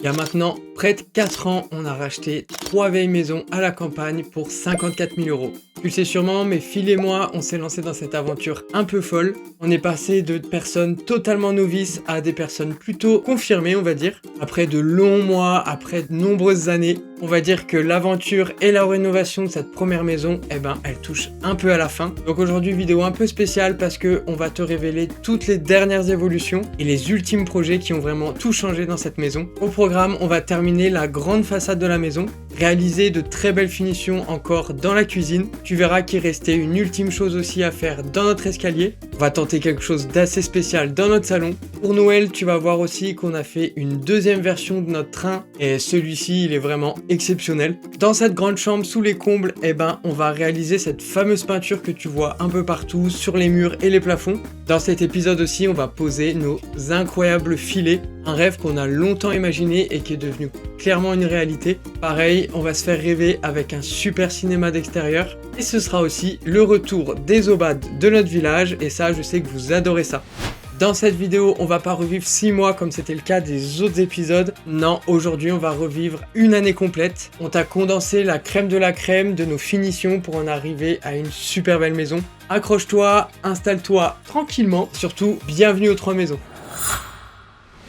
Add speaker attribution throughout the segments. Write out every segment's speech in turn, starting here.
Speaker 1: Il y a maintenant près de 4 ans, on a racheté 3 vieilles maisons à la campagne pour 54 000 euros. Tu le sais sûrement, mais Phil et moi, on s'est lancé dans cette aventure un peu folle. On est passé de personnes totalement novices à des personnes plutôt confirmées, on va dire. Après de longs mois, après de nombreuses années, on va dire que l'aventure et la rénovation de cette première maison, elle touche un peu à la fin. Donc aujourd'hui, vidéo un peu spéciale parce que on va te révéler toutes les dernières évolutions et les ultimes projets qui ont vraiment tout changé dans cette maison. Au programme, on va terminer la grande façade de la maison, réaliser de très belles finitions encore dans la cuisine. Tu verras qu'il restait une ultime chose aussi à faire dans notre escalier. On va tenter quelque chose d'assez spécial dans notre salon. Pour Noël, tu vas voir aussi qu'on a fait une deuxième version de notre train et celui-ci, il est vraiment exceptionnel. Dans cette grande chambre sous les combles, on va réaliser cette fameuse peinture que tu vois un peu partout sur les murs et les plafonds. Dans cet épisode aussi, on va poser nos incroyables filets, un rêve qu'on a longtemps imaginé et qui est devenu clairement une réalité. Pareil, on va se faire rêver avec un super cinéma d'extérieur et ce sera aussi le retour des obades de notre village et ça, je sais que vous adorez ça. Dans cette vidéo, on va pas revivre 6 mois comme c'était le cas des autres épisodes. Non, aujourd'hui, on va revivre une année complète. On t'a condensé la crème de nos finitions pour en arriver à une super belle maison. Accroche-toi, installe-toi tranquillement. Surtout, bienvenue aux 3 maisons.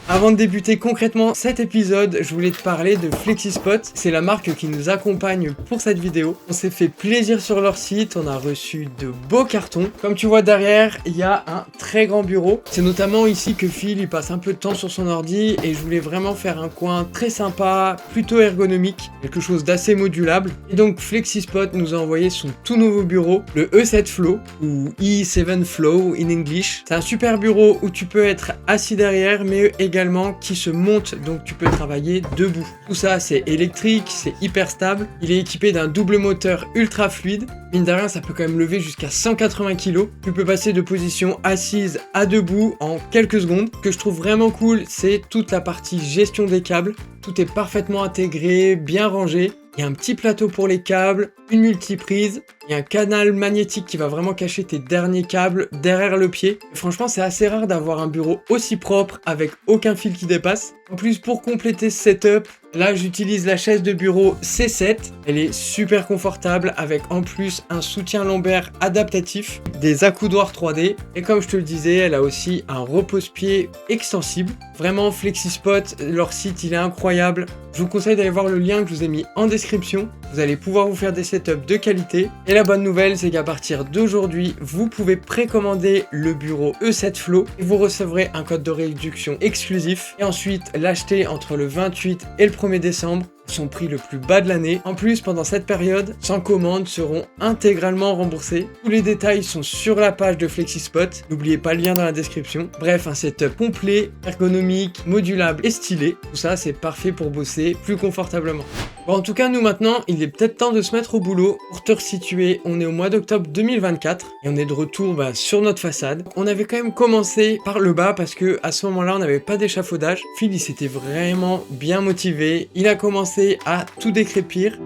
Speaker 1: Avant de débuter concrètement cet épisode, je voulais te parler de Flexispot. C'est la marque qui nous accompagne pour cette vidéo. On s'est fait plaisir sur leur site, on a reçu de beaux cartons. Comme tu vois derrière, il y a un très grand bureau. C'est notamment ici que Phil il passe un peu de temps sur son ordi et je voulais vraiment faire un coin très sympa, plutôt ergonomique, quelque chose d'assez modulable. Et donc Flexispot nous a envoyé son tout nouveau bureau, le E7 Flow ou E7 Flow in English. C'est un super bureau où tu peux être assis derrière mais également qui se monte, donc tu peux travailler debout. Tout ça c'est électrique, c'est hyper stable, il est équipé d'un double moteur ultra fluide, mine de rien ça peut quand même lever jusqu'à 180 kg, tu peux passer de position assise à debout en quelques secondes. Ce que je trouve vraiment cool c'est toute la partie gestion des câbles, tout est parfaitement intégré, bien rangé. Il y a un petit plateau pour les câbles, une multiprise, il y a un canal magnétique qui va vraiment cacher tes derniers câbles derrière le pied. Et franchement, c'est assez rare d'avoir un bureau aussi propre avec aucun fil qui dépasse. En plus, pour compléter ce setup, là j'utilise la chaise de bureau C7. Elle est super confortable avec en plus un soutien lombaire adaptatif, des accoudoirs 3D. Et comme je te le disais, elle a aussi un repose-pied extensible. Vraiment, Flexispot, leur site il est incroyable. Je vous conseille d'aller voir le lien que je vous ai mis en description. Vous allez pouvoir vous faire des setups de qualité. Et la bonne nouvelle, c'est qu'à partir d'aujourd'hui, vous pouvez précommander le bureau E7 Flow et vous recevrez un code de réduction exclusif. Et ensuite, l'acheter entre le 28 et le 1er décembre. Son prix le plus bas de l'année. En plus, pendant cette période, 100 commandes seront intégralement remboursées. Tous les détails sont sur la page de Flexispot. N'oubliez pas le lien dans la description. Bref, un setup complet, ergonomique, modulable et stylé. Tout ça, c'est parfait pour bosser plus confortablement. Bon, en tout cas, nous maintenant, il est peut-être temps de se mettre au boulot. Pour te resituer, on est au mois d'octobre 2024 et on est de retour sur notre façade. On avait quand même commencé par le bas parce que à ce moment-là, on n'avait pas d'échafaudage. Phil, il s'était vraiment bien motivé. Il a commencé à tout décrépir.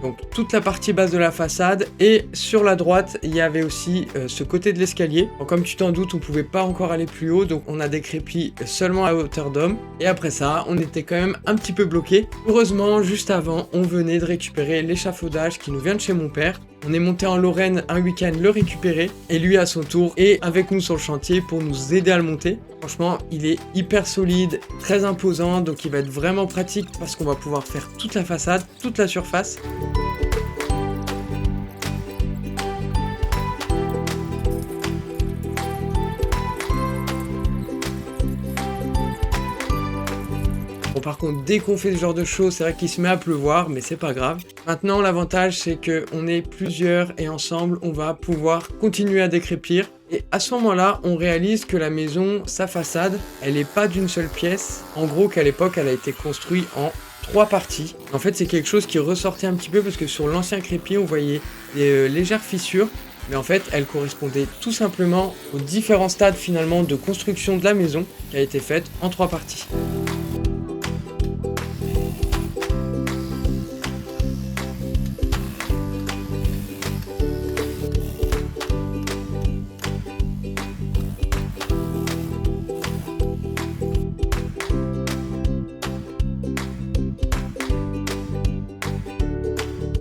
Speaker 1: Donc toute la partie basse de la façade et sur la droite il y avait aussi ce côté de l'escalier. Comme tu t'en doutes, on pouvait pas encore aller plus haut, donc on a décrépi seulement à hauteur d'homme et après ça on était quand même un petit peu bloqué. Heureusement, juste avant on venait de récupérer l'échafaudage qui nous vient de chez mon père. On est monté en Lorraine un week-end le récupérer et lui à son tour est avec nous sur le chantier pour nous aider à le monter. Franchement, il est hyper solide, très imposant, donc il va être vraiment pratique parce qu'on va pouvoir faire toute la façade, toute la surface. Bon, par contre, dès qu'on fait ce genre de choses, c'est vrai qu'il se met à pleuvoir, mais c'est pas grave. Maintenant, l'avantage, c'est qu'on est plusieurs et ensemble, on va pouvoir continuer à décrépir. Et à ce moment-là, on réalise que la maison, sa façade, elle n'est pas d'une seule pièce. En gros, qu'à l'époque, elle a été construite en 3 parties. En fait, c'est quelque chose qui ressortait un petit peu parce que sur l'ancien crépi, on voyait des légères fissures. Mais en fait, elle correspondait tout simplement aux différents stades finalement de construction de la maison qui a été faite en 3 parties.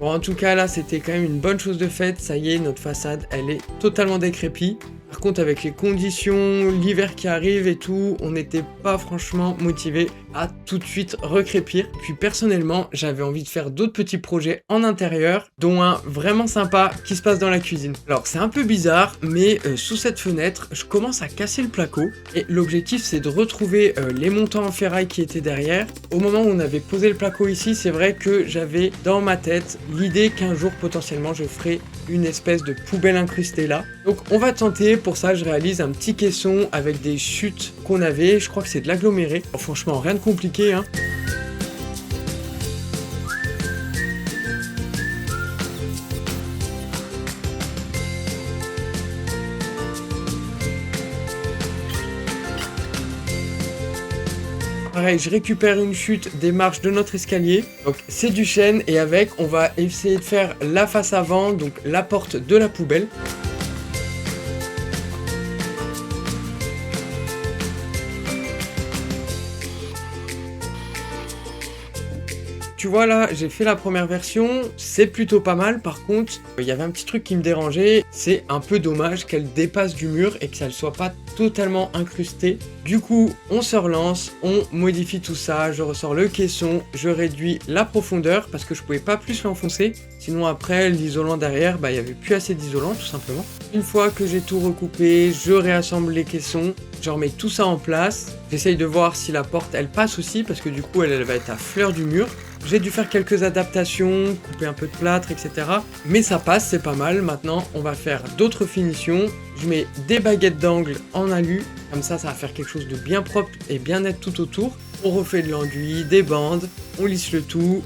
Speaker 1: Bon, en tout cas, là, c'était quand même une bonne chose de faite. Ça y est, notre façade, elle est totalement décrépite. Par contre, avec les conditions, l'hiver qui arrive et tout, on n'était pas franchement motivé à tout de suite recrépir. Puis personnellement, j'avais envie de faire d'autres petits projets en intérieur, dont un vraiment sympa qui se passe dans la cuisine. Alors, c'est un peu bizarre, mais sous cette fenêtre, je commence à casser le placo. Et l'objectif, c'est de retrouver les montants en ferraille qui étaient derrière. Au moment où on avait posé le placo ici, c'est vrai que j'avais dans ma tête l'idée qu'un jour, potentiellement, je ferai une espèce de poubelle incrustée là. Donc on va tenter, pour ça je réalise un petit caisson avec des chutes qu'on avait, je crois que c'est de l'aggloméré. Franchement rien de compliqué hein. Pareil, je récupère une chute des marches de notre escalier. Donc c'est du chêne et avec, on va essayer de faire la face avant, donc la porte de la poubelle. Tu vois là, j'ai fait la première version, c'est plutôt pas mal. Par contre, il y avait un petit truc qui me dérangeait. C'est un peu dommage qu'elle dépasse du mur et que ça ne soit pas totalement incrusté. Du coup, on se relance, on modifie tout ça. Je ressors le caisson, je réduis la profondeur parce que je pouvais pas plus l'enfoncer. Sinon après, l'isolant derrière, il n'y avait plus assez d'isolant tout simplement. Une fois que j'ai tout recoupé, je réassemble les caissons. Je remets tout ça en place. J'essaye de voir si la porte, elle passe aussi parce que du coup, elle va être à fleur du mur. J'ai dû faire quelques adaptations, couper un peu de plâtre, etc. Mais ça passe, c'est pas mal. Maintenant, on va faire d'autres finitions. Je mets des baguettes d'angle en alu. Comme ça va faire quelque chose de bien propre et bien net tout autour. On refait de l'enduit, des bandes, on lisse le tout.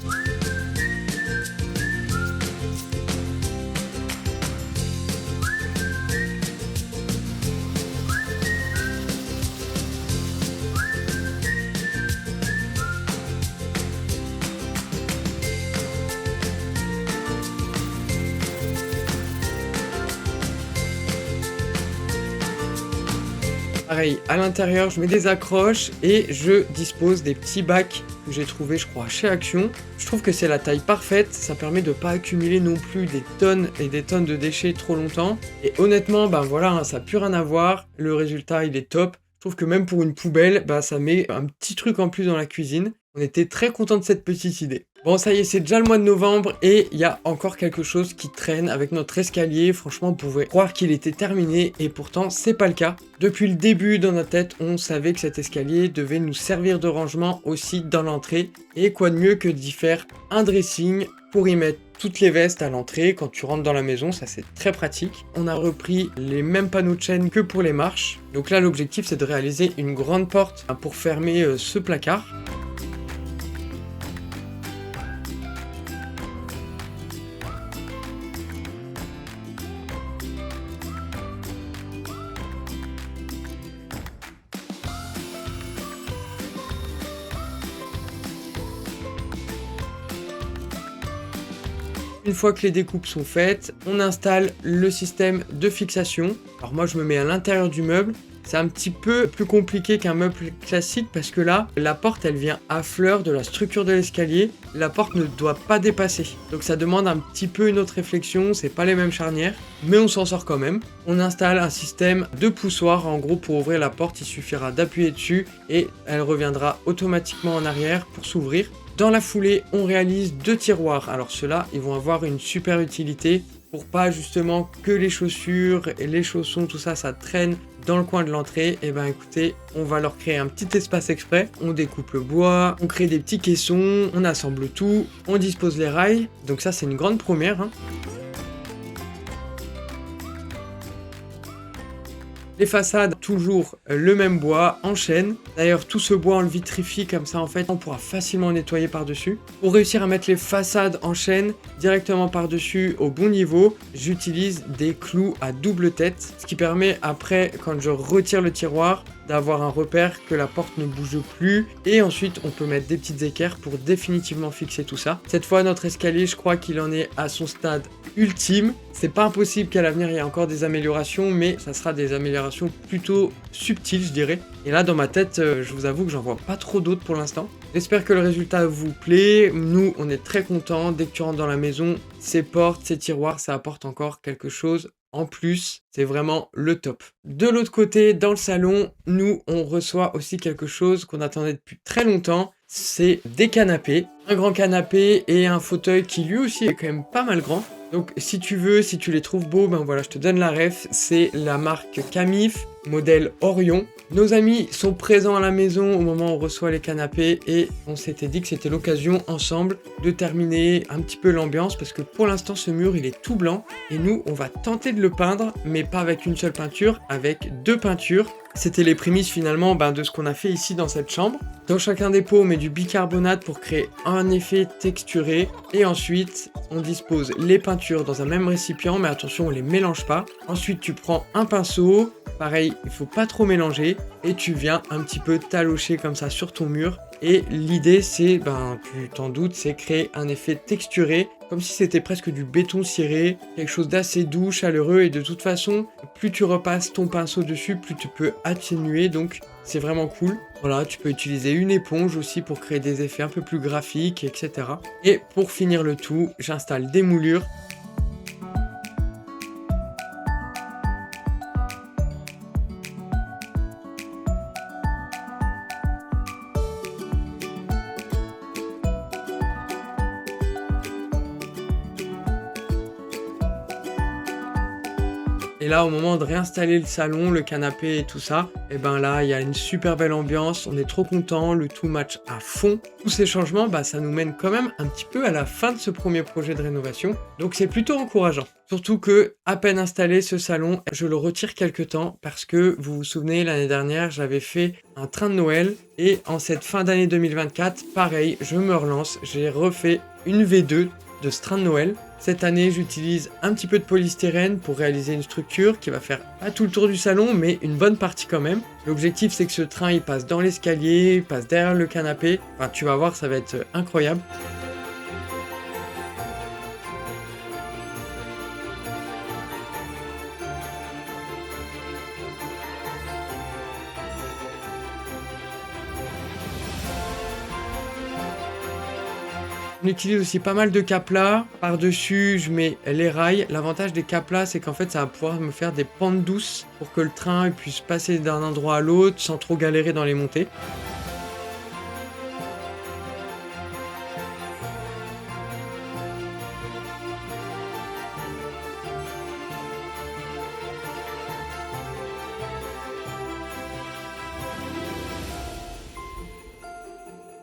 Speaker 1: Pareil, à l'intérieur, je mets des accroches et je dispose des petits bacs que j'ai trouvé, je crois, chez Action. Je trouve que c'est la taille parfaite, ça permet de ne pas accumuler non plus des tonnes et des tonnes de déchets trop longtemps. Et honnêtement, voilà, hein, ça n'a plus rien à voir, le résultat, il est top. Je trouve que même pour une poubelle, ça met un petit truc en plus dans la cuisine. On était très contents de cette petite idée. Bon, ça y est, c'est déjà le mois de novembre et il y a encore quelque chose qui traîne avec notre escalier. Franchement, on pouvait croire qu'il était terminé et pourtant, c'est pas le cas. Depuis le début, dans notre tête, on savait que cet escalier devait nous servir de rangement aussi dans l'entrée. Et quoi de mieux que d'y faire un dressing pour y mettre toutes les vestes à l'entrée quand tu rentres dans la maison, ça c'est très pratique. On a repris les mêmes panneaux de chaîne que pour les marches. Donc là, l'objectif, c'est de réaliser une grande porte pour fermer ce placard. Une fois que les découpes sont faites, on installe le système de fixation. Alors moi je me mets à l'intérieur du meuble. C'est un petit peu plus compliqué qu'un meuble classique parce que là, la porte elle vient à fleur de la structure de l'escalier. La porte ne doit pas dépasser. Donc ça demande un petit peu une autre réflexion, c'est pas les mêmes charnières, mais on s'en sort quand même. On installe un système de poussoir. En gros, pour ouvrir la porte, il suffira d'appuyer dessus et elle reviendra automatiquement en arrière pour s'ouvrir. Dans la foulée, on réalise 2 tiroirs. Alors ceux-là, ils vont avoir une super utilité pour pas justement que les chaussures et les chaussons, tout ça, ça traîne dans le coin de l'entrée. Et écoutez, on va leur créer un petit espace exprès. On découpe le bois, on crée des petits caissons, on assemble tout, on dispose les rails. Donc ça, c'est une grande première, hein. Les façades, toujours le même bois en chêne. D'ailleurs, tout ce bois, on le vitrifie comme ça, en fait, on pourra facilement nettoyer par-dessus. Pour réussir à mettre les façades en chêne directement par-dessus au bon niveau, j'utilise des clous à double tête, ce qui permet après, quand je retire le tiroir, d'avoir un repère que la porte ne bouge plus. Et ensuite, on peut mettre des petites équerres pour définitivement fixer tout ça. Cette fois, notre escalier, je crois qu'il en est à son stade ultime. C'est pas impossible qu'à l'avenir, il y ait encore des améliorations, mais ça sera des améliorations plutôt subtiles, je dirais. Et là, dans ma tête, je vous avoue que j'en vois pas trop d'autres pour l'instant. J'espère que le résultat vous plaît. Nous, on est très contents. Dès que tu rentres dans la maison, ces portes, ces tiroirs, ça apporte encore quelque chose en plus. C'est vraiment le top. De l'autre côté, dans le salon, nous, on reçoit aussi quelque chose qu'on attendait depuis très longtemps. C'est des canapés. Un grand canapé et un fauteuil qui lui aussi est quand même pas mal grand. Donc si tu veux, si tu les trouves beaux, ben voilà, je te donne la ref. C'est la marque Camif, modèle Orion. Nos amis sont présents à la maison au moment où on reçoit les canapés et on s'était dit que c'était l'occasion ensemble de terminer un petit peu l'ambiance parce que pour l'instant ce mur il est tout blanc et nous on va tenter de le peindre mais pas avec une seule peinture, avec 2 peintures. C'était les prémices finalement de ce qu'on a fait ici dans cette chambre. Dans chacun des pots on met du bicarbonate pour créer un effet texturé et ensuite on dispose les peintures dans un même récipient mais attention on les mélange pas. Ensuite tu prends un pinceau. Pareil, il faut pas trop mélanger et tu viens un petit peu talocher comme ça sur ton mur. Et l'idée c'est, tu t'en doutes, c'est créer un effet texturé, comme si c'était presque du béton ciré, quelque chose d'assez doux, chaleureux et de toute façon, plus tu repasses ton pinceau dessus, plus tu peux atténuer, donc c'est vraiment cool. Voilà, tu peux utiliser une éponge aussi pour créer des effets un peu plus graphiques, etc. Et pour finir le tout, j'installe des moulures. Et là, au moment de réinstaller le salon, le canapé et tout ça, et là, il y a une super belle ambiance, on est trop contents, le tout match à fond. Tous ces changements, ça nous mène quand même un petit peu à la fin de ce premier projet de rénovation, donc c'est plutôt encourageant. Surtout que, à peine installé ce salon, je le retire quelque temps parce que, vous vous souvenez, l'année dernière, j'avais fait un train de Noël et en cette fin d'année 2024, pareil, je me relance, j'ai refait une V2 de ce train de Noël. Cette année, j'utilise un petit peu de polystyrène pour réaliser une structure qui va faire pas tout le tour du salon, mais une bonne partie quand même. L'objectif, c'est que ce train, il passe dans l'escalier, il passe derrière le canapé. Enfin, tu vas voir, ça va être incroyable. On utilise aussi pas mal de caplas. Par-dessus, je mets les rails. L'avantage des caplas, c'est qu'en fait, ça va pouvoir me faire des pentes douces pour que le train puisse passer d'un endroit à l'autre sans trop galérer dans les montées.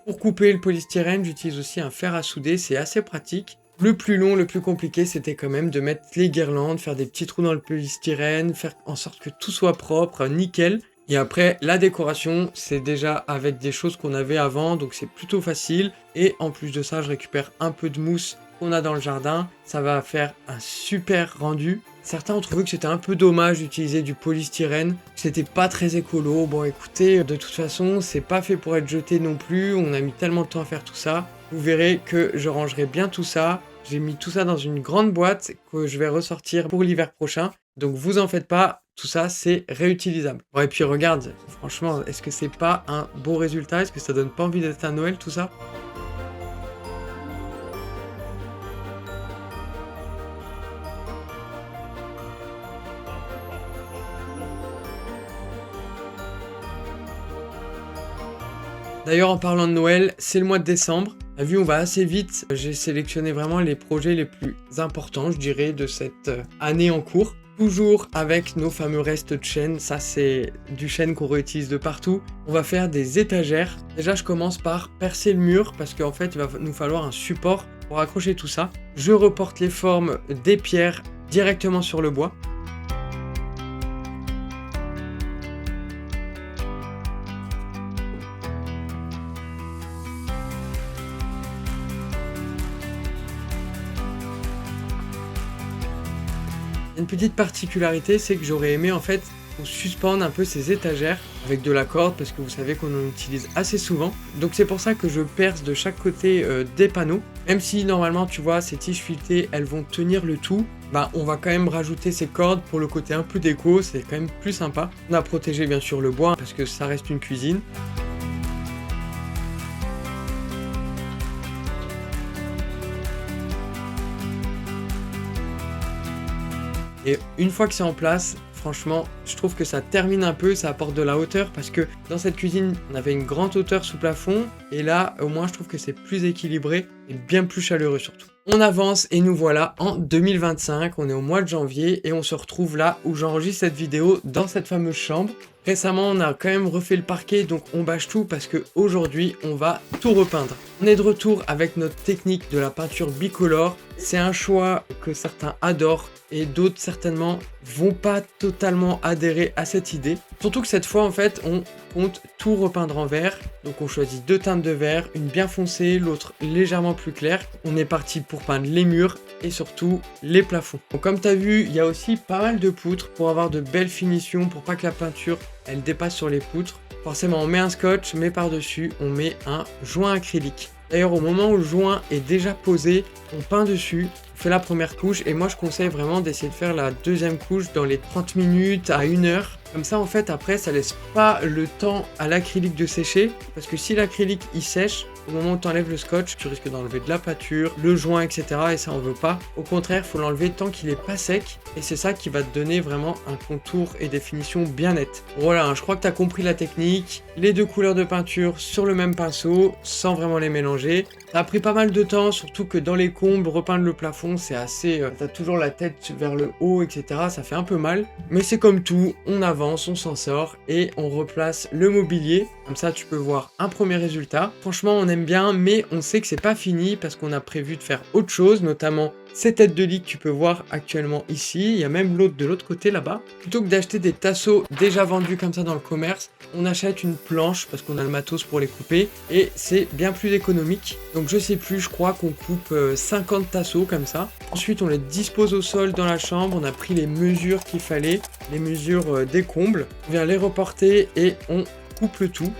Speaker 1: Pour couper le polystyrène, j'utilise aussi un fer à souder, c'est assez pratique. Le plus long, le plus compliqué, c'était quand même de mettre les guirlandes, faire des petits trous dans le polystyrène, faire en sorte que tout soit propre, nickel. Et après, la décoration, c'est déjà avec des choses qu'on avait avant, donc c'est plutôt facile. Et en plus de ça, je récupère un peu de mousse qu'on a dans le jardin. Ça va faire un super rendu. Certains ont trouvé que c'était un peu dommage d'utiliser du polystyrène, que c'était pas très écolo. Bon écoutez, de toute façon, c'est pas fait pour être jeté non plus, on a mis tellement de temps à faire tout ça. Vous verrez que je rangerai bien tout ça. J'ai mis tout ça dans une grande boîte que je vais ressortir pour l'hiver prochain. Donc vous en faites pas, tout ça c'est réutilisable. Bon et puis regarde, franchement, est-ce que c'est pas un beau résultat? Est-ce que ça donne pas envie d'être à Noël tout ça? D'ailleurs, en parlant de Noël, c'est le mois de décembre. T'as vu, on va assez vite. J'ai sélectionné vraiment les projets les plus importants, je dirais, de cette année en cours. Toujours avec nos fameux restes de chêne. Ça, c'est du chêne qu'on réutilise de partout. On va faire des étagères. Déjà, je commence par percer le mur parce qu'en fait, il va nous falloir un support pour accrocher tout ça. Je reporte les formes des pierres directement sur le bois. Une petite particularité, c'est que j'aurais aimé en fait suspendre un peu ces étagères avec de la corde parce que vous savez qu'on en utilise assez souvent. Donc c'est pour ça que je perce de chaque côté des panneaux. Même si normalement tu vois ces tiges filetées elles vont tenir le tout, on va quand même rajouter ces cordes pour le côté un peu déco, c'est quand même plus sympa. On a protégé bien sûr le bois parce que ça reste une cuisine. Et une fois que c'est en place, franchement, je trouve que ça termine un peu, ça apporte de la hauteur parce que dans cette cuisine, on avait une grande hauteur sous plafond et là, au moins, je trouve que c'est plus équilibré et bien plus chaleureux surtout. On avance et nous voilà en 2025, on est au mois de janvier et on se retrouve là où j'enregistre cette vidéo dans cette fameuse chambre. Récemment, on a quand même refait le parquet, donc on bâche tout parce que aujourd'hui, on va tout repeindre. On est de retour avec notre technique de la peinture bicolore. C'est un choix que certains adorent et d'autres certainement vont pas totalement adhérer à cette idée. Surtout que cette fois, en fait, on compte tout repeindre en vert. Donc on choisit 2 teintes de vert, une bien foncée, l'autre légèrement plus claire. On est parti pour peindre les murs et surtout les plafonds. Donc comme tu as vu, il y a aussi pas mal de poutres pour avoir de belles finitions, pour pas que la peinture elle dépasse sur les poutres. Forcément, on met un scotch, mais par-dessus, on met un joint acrylique. D'ailleurs, au moment où le joint est déjà posé, on peint dessus, on fait la première couche, et moi je conseille vraiment d'essayer de faire la deuxième couche dans les 30 minutes à 1 heure. Comme ça, en fait, après, ça laisse pas le temps à l'acrylique de sécher, parce que si l'acrylique il sèche, au moment où tu enlèves le scotch, tu risques d'enlever de la pâture, le joint, etc. et ça on veut pas. Au contraire, il faut l'enlever tant qu'il est pas sec, et c'est ça qui va te donner vraiment un contour et des finitions bien nettes. Voilà, je crois que tu as compris la technique. Les 2 couleurs de peinture sur le même pinceau, sans vraiment les mélanger. Ça a pris pas mal de temps, surtout que dans les combles, repeindre le plafond, c'est assez... t'as toujours la tête vers le haut, etc. Ça fait un peu mal. Mais c'est comme tout, on avance, on s'en sort et on replace le mobilier. Comme ça, tu peux voir un premier résultat. Franchement, on aime bien, mais on sait que c'est pas fini parce qu'on a prévu de faire autre chose, notamment ces têtes de lit que tu peux voir actuellement ici. Il y a même l'autre de l'autre côté là-bas. Plutôt que d'acheter des tasseaux déjà vendus comme ça dans le commerce, on achète une planche parce qu'on a le matos pour les couper et c'est bien plus économique. Donc je sais plus, je crois qu'on coupe 50 tasseaux comme ça. Ensuite on les dispose au sol dans la chambre, on a pris les mesures qu'il fallait, les mesures des combles. On vient les reporter et on coupe le tout.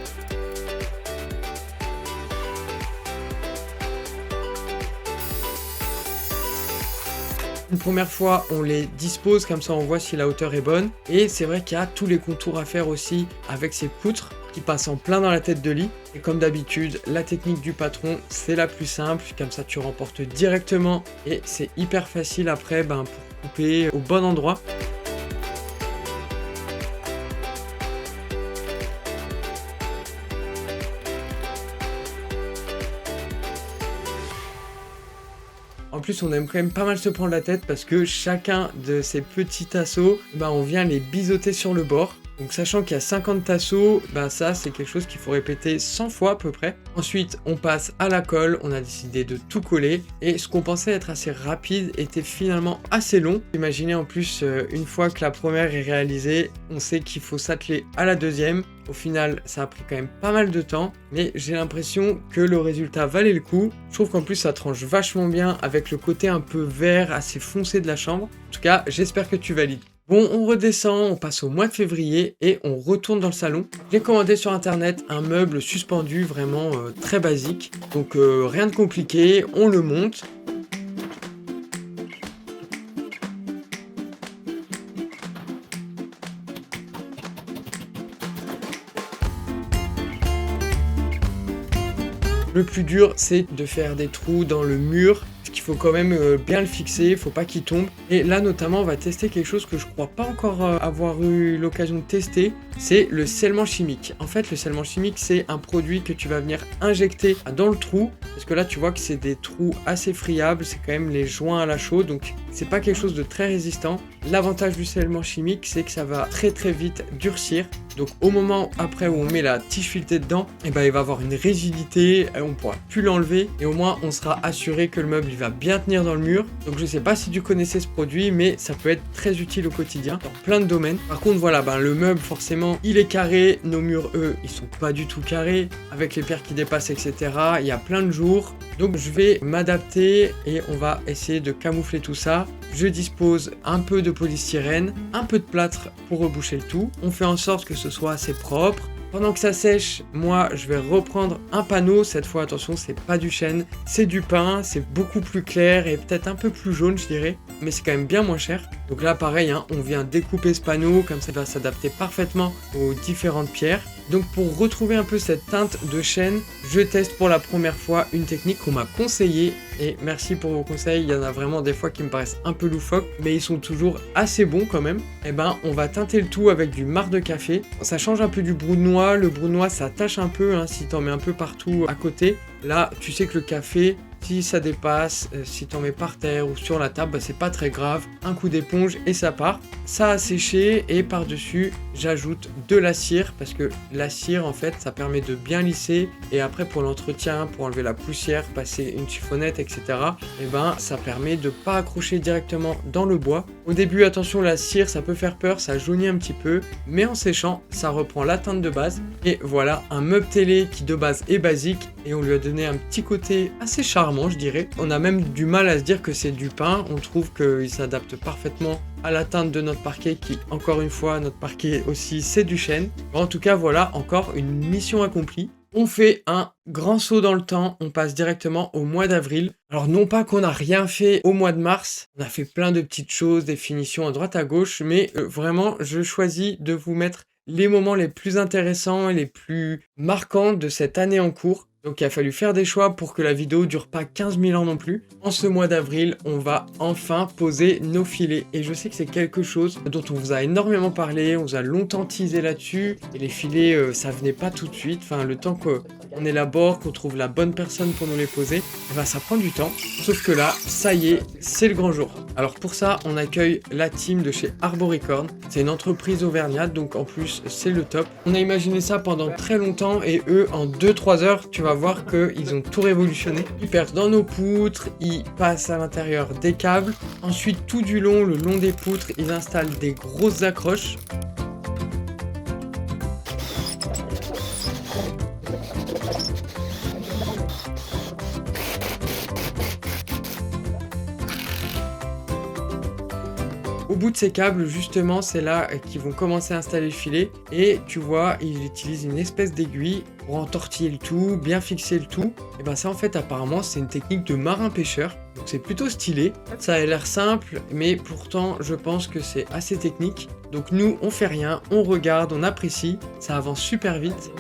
Speaker 1: Une première fois, on les dispose, comme ça on voit si la hauteur est bonne. Et c'est vrai qu'il y a tous les contours à faire aussi avec ces poutres qui passent en plein dans la tête de lit. Et comme d'habitude, la technique du patron, c'est la plus simple. Comme ça, tu remportes directement et c'est hyper facile après pour couper au bon endroit. En plus, on aime quand même pas mal se prendre la tête parce que chacun de ces petits tasseaux, on vient les biseauter sur le bord. Donc sachant qu'il y a 50 tasseaux, ça c'est quelque chose qu'il faut répéter 100 fois à peu près. Ensuite on passe à la colle, on a décidé de tout coller et ce qu'on pensait être assez rapide était finalement assez long. Imaginez en plus une fois que la première est réalisée, on sait qu'il faut s'atteler à la deuxième. Au final ça a pris quand même pas mal de temps, mais j'ai l'impression que le résultat valait le coup. Je trouve qu'en plus ça tranche vachement bien avec le côté un peu vert assez foncé de la chambre. En tout cas j'espère que tu valides. Bon, on redescend, on passe au mois de février et on retourne dans le salon. J'ai commandé sur internet un meuble suspendu vraiment très basique. Donc rien de compliqué, on le monte. Le plus dur, c'est de faire des trous dans le mur. Il faut quand même bien le fixer, il faut pas qu'il tombe. Et là notamment on va tester quelque chose que je crois pas encore avoir eu l'occasion de tester, c'est le scellement chimique. En fait le scellement chimique c'est un produit que tu vas venir injecter dans le trou, parce que là tu vois que c'est des trous assez friables, c'est quand même les joints à la chaux, donc c'est pas quelque chose de très résistant. L'avantage du scellement chimique c'est que ça va très vite durcir. Donc au moment après où on met la tige filetée dedans, il va avoir une rigidité, on pourra plus l'enlever et au moins on sera assuré que le meuble il va bien tenir dans le mur. Donc je sais pas si tu connaissais ce produit, mais ça peut être très utile au quotidien dans plein de domaines. Par contre voilà, le meuble forcément il est carré, nos murs eux ils sont pas du tout carrés, avec les pierres qui dépassent etc. Il y a plein de jours. Donc je vais m'adapter et on va essayer de camoufler tout ça. Je dispose un peu de polystyrène, un peu de plâtre pour reboucher le tout. On fait en sorte que ce soit assez propre. Pendant que ça sèche, moi je vais reprendre un panneau. Cette fois attention, c'est pas du chêne, c'est du pin, c'est beaucoup plus clair et peut-être un peu plus jaune je dirais, mais c'est quand même bien moins cher. Donc là pareil, on vient découper ce panneau, comme ça il va s'adapter parfaitement aux différentes pierres. Donc pour retrouver un peu cette teinte de chêne, je teste pour la première fois une technique qu'on m'a conseillée. Et merci pour vos conseils, il y en a vraiment des fois qui me paraissent un peu loufoques, mais ils sont toujours assez bons quand même. Et ben on va teinter le tout avec du marc de café. Ça change un peu du brou de noix, le brou de noix ça tâche un peu hein, si t'en mets un peu partout à côté. Là tu sais que le café, si ça dépasse, si t'en mets par terre ou sur la table, bah, c'est pas très grave. Un coup d'éponge et ça part. Ça a séché et par-dessus, j'ajoute de la cire parce que la cire, en fait, ça permet de bien lisser. Et après, pour l'entretien, pour enlever la poussière, passer une chiffonnette, etc., et ben, ça permet de pas accrocher directement dans le bois. Au début, attention, la cire, ça peut faire peur, ça jaunit un petit peu. Mais en séchant, ça reprend la teinte de base. Et voilà, un meuble télé qui de base est basique. Et on lui a donné un petit côté assez charmant, je dirais. On a même du mal à se dire que c'est du pain. On trouve qu'il s'adapte parfaitement à la teinte de notre parquet qui, encore une fois, notre parquet aussi, c'est du chêne. En tout cas, voilà, encore une mission accomplie. On fait un grand saut dans le temps, on passe directement au mois d'avril. Alors non pas qu'on n'a rien fait au mois de mars, on a fait plein de petites choses, des finitions à droite à gauche, mais vraiment, je choisis de vous mettre les moments les plus intéressants et les plus marquants de cette année en cours. Donc il a fallu faire des choix pour que la vidéo dure pas 15 000 ans non plus. En ce mois d'avril, on va enfin poser nos filets. Et je sais que c'est quelque chose dont on vous a énormément parlé, on vous a longtemps teasé là-dessus. Et les filets, ça venait pas tout de suite. Enfin, le temps qu'on élabore, qu'on trouve la bonne personne pour nous les poser, eh ben, ça prend du temps. Sauf que là, ça y est, c'est le grand jour. Alors pour ça, on accueille la team de chez Arboricorn. C'est une entreprise auvergnate, donc en plus, c'est le top. On a imaginé ça pendant très longtemps et eux, en 2-3 heures, tu vas voir qu'ils ont tout révolutionné. Ils percent dans nos poutres, ils passent à l'intérieur des câbles. Ensuite, tout du long, le long des poutres, ils installent des grosses accroches. Au bout de ces câbles, justement, c'est là qu'ils vont commencer à installer le filet. Et tu vois, ils utilisent une espèce d'aiguille pour entortiller le tout, bien fixer le tout. Et ben ça, en fait, apparemment, c'est une technique de marin-pêcheur. Donc c'est plutôt stylé. Ça a l'air simple, mais pourtant, je pense que c'est assez technique. Donc nous, on fait rien, on regarde, on apprécie. Ça avance super vite.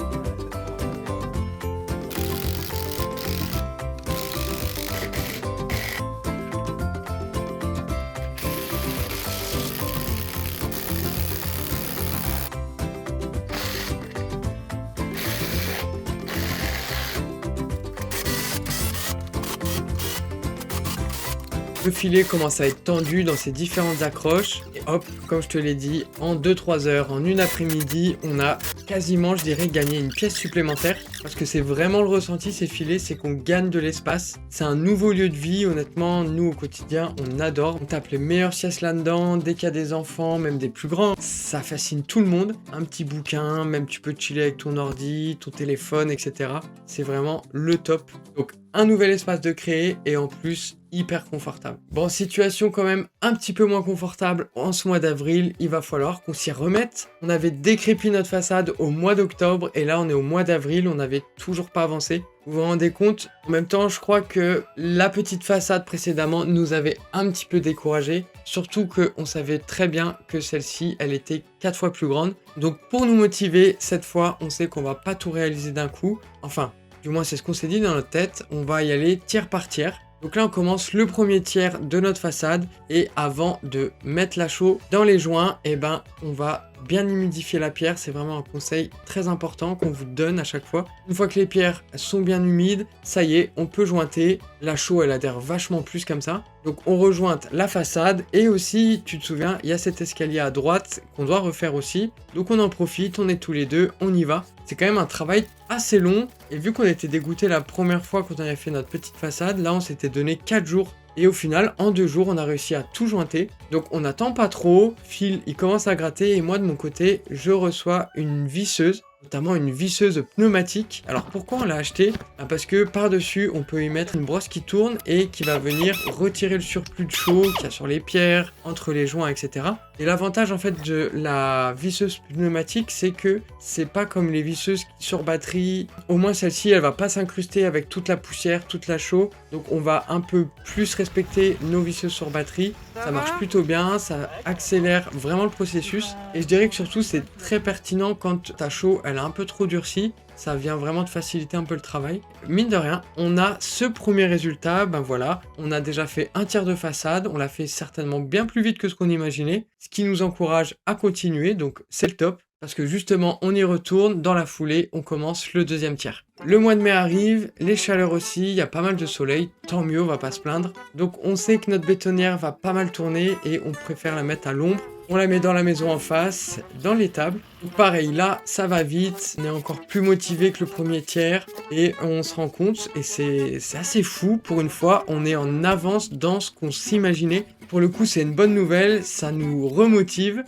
Speaker 1: Le filet commence à être tendu dans ses différentes accroches. Et hop, comme je te l'ai dit, en 2-3 heures, en une après-midi, on a quasiment, je dirais, gagné une pièce supplémentaire. Parce que c'est vraiment le ressenti, ces filets, c'est qu'on gagne de l'espace. C'est un nouveau lieu de vie, honnêtement, nous au quotidien, on adore. On tape les meilleures siestes là-dedans, dès qu'il y a des enfants, même des plus grands. Ça fascine tout le monde. Un petit bouquin, même tu peux chiller avec ton ordi, ton téléphone, etc. C'est vraiment le top. Donc, un nouvel espace de créer et en plus, hyper confortable. Bon, situation quand même un petit peu moins confortable en ce mois d'avril, il va falloir qu'on s'y remette. On avait décrépit notre façade au mois d'octobre et là on est au mois d'avril, on n'avait toujours pas avancé. Vous vous rendez compte? En même temps, je crois que la petite façade précédemment nous avait un petit peu découragés. Surtout qu'on savait très bien que celle-ci, elle était 4 fois plus grande. Donc pour nous motiver, cette fois, on sait qu'on va pas tout réaliser d'un coup. Enfin, du moins c'est ce qu'on s'est dit dans notre tête. On va y aller tiers par tiers. Donc là, on commence le premier tiers de notre façade et avant de mettre la chaux dans les joints, eh ben, on va bien humidifier la pierre. C'est vraiment un conseil très important qu'on vous donne à chaque fois. Une fois que les pierres sont bien humides, ça y est, on peut jointer. La chaux, elle adhère vachement plus comme ça. Donc on rejointe la façade et aussi, tu te souviens, il y a cet escalier à droite qu'on doit refaire aussi. Donc on en profite, on est tous les deux, on y va. C'est quand même un travail assez long et vu qu'on était dégoûté la première fois quand on avait fait notre petite façade, là on s'était donné 4 jours. Et au final, en 2 jours, on a réussi à tout jointer. Donc on n'attend pas trop, Phil il commence à gratter et moi de mon côté, je reçois une visseuse. Notamment une visseuse pneumatique. Alors pourquoi on l'a acheté? Parce que par-dessus, on peut y mettre une brosse qui tourne et qui va venir retirer le surplus de chaux qu'il y a sur les pierres, entre les joints, etc. Et l'avantage en fait de la visseuse pneumatique, c'est que c'est pas comme les visseuses sur batterie. Au moins celle-ci, elle va pas s'incruster avec toute la poussière, toute la chaux. Donc on va un peu plus respecter nos visseuses sur batterie. Ça marche plutôt bien, ça accélère vraiment le processus. Et je dirais que surtout, c'est très pertinent quand ta chaux, elle a un peu trop durci. Ça vient vraiment te faciliter un peu le travail. Mine de rien, on a ce premier résultat, ben voilà, on a déjà fait un tiers de façade, on l'a fait certainement bien plus vite que ce qu'on imaginait, ce qui nous encourage à continuer, donc c'est le top. Parce que justement, on y retourne, dans la foulée, on commence le deuxième tiers. Le mois de mai arrive, les chaleurs aussi, il y a pas mal de soleil, tant mieux, on va pas se plaindre. Donc on sait que notre bétonnière va pas mal tourner et on préfère la mettre à l'ombre. On la met dans la maison en face, dans l'étable. Donc pareil, là, ça va vite, on est encore plus motivé que le premier tiers et on se rend compte, et c'est assez fou, pour une fois, on est en avance dans ce qu'on s'imaginait. Pour le coup, c'est une bonne nouvelle, ça nous remotive.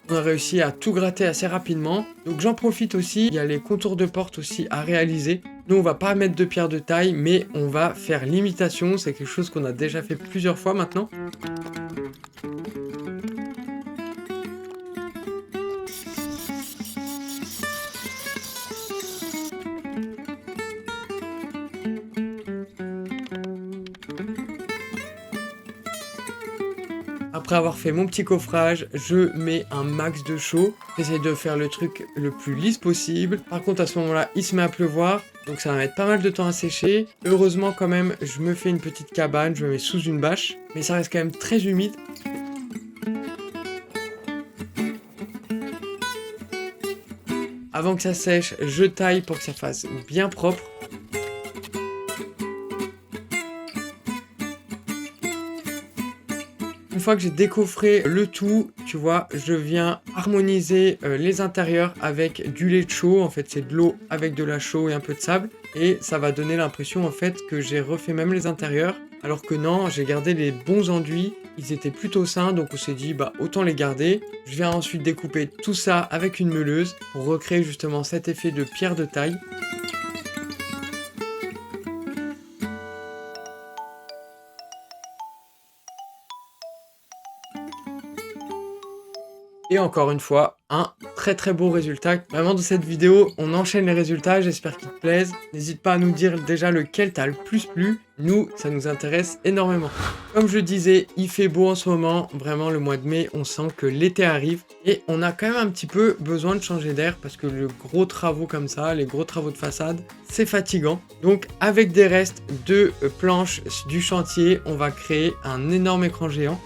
Speaker 1: On a réussi à tout gratter assez rapidement. Donc j'en profite aussi, il y a les contours de porte aussi à réaliser. Nous on va pas mettre de pierre de taille, mais on va faire l'imitation. C'est quelque chose qu'on a déjà fait plusieurs fois maintenant. Après avoir fait mon petit coffrage, je mets un max de chaux. J'essaie de faire le truc le plus lisse possible. Par contre, à ce moment-là, il se met à pleuvoir. Donc ça va mettre pas mal de temps à sécher. Heureusement quand même, je me fais une petite cabane, je me mets sous une bâche. Mais ça reste quand même très humide. Avant que ça sèche, je taille pour que ça fasse bien propre. Une fois que j'ai décoffré le tout, tu vois, je viens harmoniser les intérieurs avec du lait de chaux. En fait, c'est de l'eau avec de la chaux et un peu de sable. Et ça va donner l'impression, en fait, que j'ai refait même les intérieurs. Alors que non, j'ai gardé les bons enduits. Ils étaient plutôt sains, donc on s'est dit, bah, autant les garder. Je viens ensuite découper tout ça avec une meuleuse pour recréer justement cet effet de pierre de taille. Et encore une fois, un très beau résultat. Vraiment dans cette vidéo, on enchaîne les résultats, j'espère qu'ils te plaisent. N'hésite pas à nous dire déjà lequel t'a le plus plu. Nous, ça nous intéresse énormément. Comme je disais, il fait beau en ce moment. Vraiment, le mois de mai, on sent que l'été arrive. Et on a quand même un petit peu besoin de changer d'air parce que les gros travaux comme ça, les gros travaux de façade, c'est fatigant. Donc avec des restes de planches du chantier, on va créer un énorme écran géant.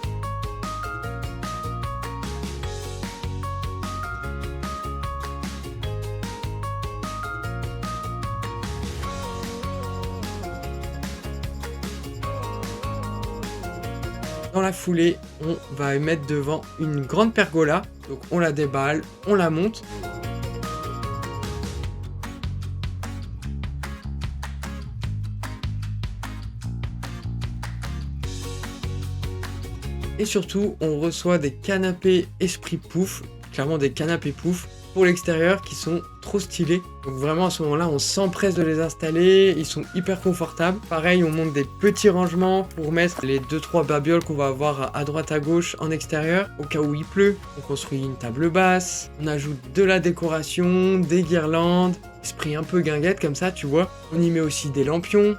Speaker 1: Dans la foulée, on va mettre devant une grande pergola. Donc on la déballe, on la monte. Et surtout, on reçoit des canapés Esprit Pouf, clairement des canapés Pouf pour l'extérieur qui sont trop stylés. Donc vraiment à ce moment-là, on s'empresse de les installer, ils sont hyper confortables. Pareil, on monte des petits rangements pour mettre les 2-3 babioles qu'on va avoir à droite à gauche en extérieur, au cas où il pleut. On construit une table basse, on ajoute de la décoration, des guirlandes, esprit un peu guinguette comme ça, tu vois. On y met aussi des lampions.